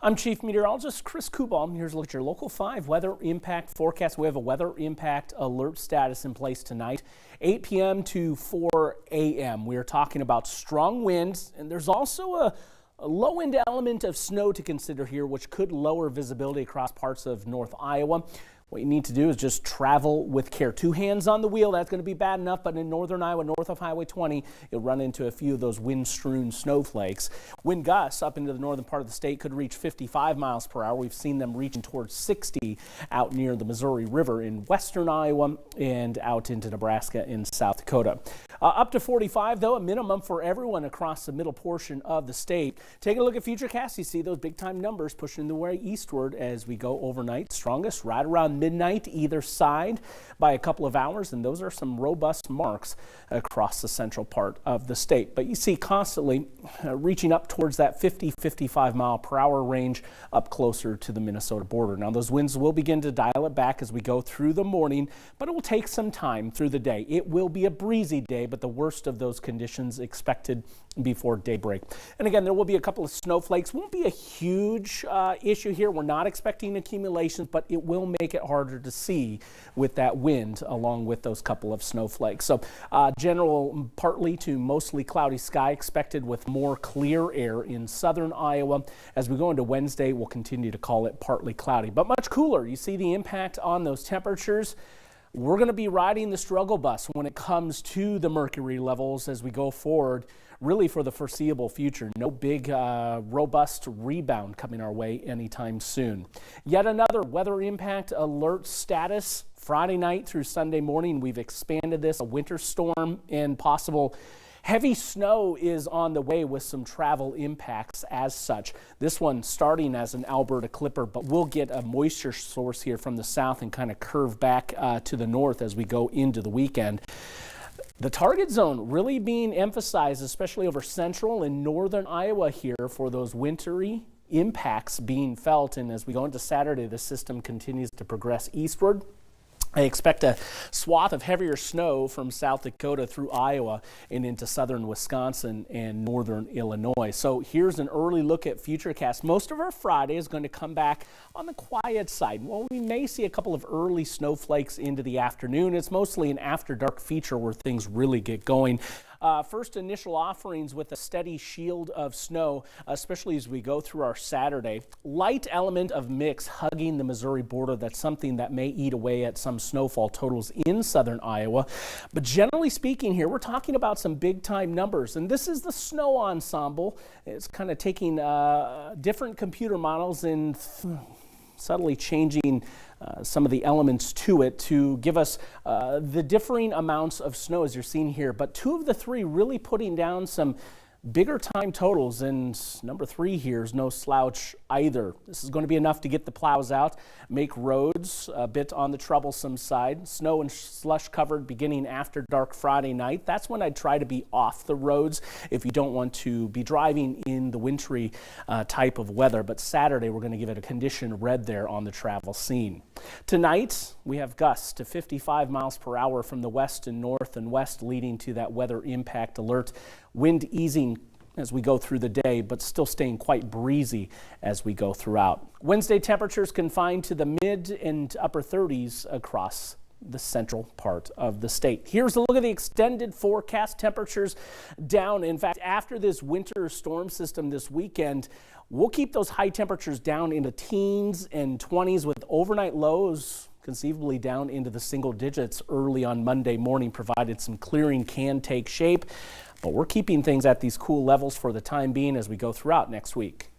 I'm Chief Meteorologist Chris Kubal. Here's a look at your Local 5 weather impact forecast. We have a weather impact alert status in place tonight, 8 p.m. to 4 a.m. We are talking about strong winds, and there's also a low-end element of snow to consider here, which could lower visibility across parts of North Iowa. What you need to do is just travel with care. 2 hands on the wheel, that's going to be bad enough, but in northern Iowa, north of Highway 20, you'll run into a few of those wind-strewn snowflakes. Wind gusts up into the northern part of the state could reach 55 miles per hour. We've seen them reaching towards 60 out near the Missouri River in western Iowa and out into Nebraska and South Dakota. Up to 45, though, a minimum for everyone across the middle portion of the state. Taking a look at Futurecast, you see those big-time numbers pushing the way eastward as we go overnight. Strongest right around midnight either side by a couple of hours, and those are some robust marks across the central part of the state. But you see constantly reaching up towards that 50-55 mile per hour range up closer to the Minnesota border. Now those winds will begin to dial it back as we go through the morning, but it will take some time through the day. It will be a breezy day, but the worst of those conditions expected before daybreak. And again, there will be a couple of snowflakes. Won't be a huge issue here. We're not expecting accumulations, but it will make it harder to see with that wind along with those couple of snowflakes. So general partly to mostly cloudy sky expected with more clear air in southern Iowa. As we go into Wednesday, we'll continue to call it partly cloudy, but much cooler. You see the impact on those temperatures. We're going to be riding the struggle bus when it comes to the mercury levels as we go forward, really for the foreseeable future. No big robust rebound coming our way anytime soon. Yet another weather impact alert status. Friday night through Sunday morning, we've expanded this. A winter storm and possible heavy snow is on the way with some travel impacts as such. This one starting as an Alberta clipper, but we'll get a moisture source here from the south and kind of curve back to the north as we go into the weekend. The target zone really being emphasized, especially over central and northern Iowa here for those wintry impacts being felt. And as we go into Saturday, the system continues to progress eastward. I expect a swath of heavier snow from South Dakota through Iowa and into southern Wisconsin and northern Illinois. So here's an early look at Futurecast. Most of our Friday is going to come back on the quiet side. Well, we may see a couple of early snowflakes into the afternoon. It's mostly an after dark feature where things really get going. First initial offerings with a steady shield of snow, especially as we go through our Saturday. Light element of mix hugging the Missouri border. That's something that may eat away at some snowfall totals in southern Iowa. But generally speaking here, we're talking about some big time numbers. And this is the snow ensemble. It's kind of taking different computer models and subtly changing some of the elements to it to give us the differing amounts of snow as you're seeing here. But 2 of the 3 really putting down some bigger time totals, and number 3 here is no slouch either. This is going to be enough to get the plows out, make roads a bit on the troublesome side. Snow and slush covered beginning after dark Friday night. That's when I'd try to be off the roads if you don't want to be driving in the wintry type of weather. But Saturday, we're going to give it a condition red there on the travel scene. Tonight, we have gusts to 55 miles per hour from the west and north and west, leading to that weather impact alert. Wind easing as we go through the day, but still staying quite breezy as we go throughout. Wednesday temperatures confined to the mid and upper 30s across the central part of the state. Here's a look at the extended forecast. Temperatures down. In fact, after this winter storm system this weekend, we'll keep those high temperatures down into teens and 20s with overnight lows conceivably down into the single digits early on Monday morning, provided some clearing can take shape. But we're keeping things at these cool levels for the time being as we go throughout next week.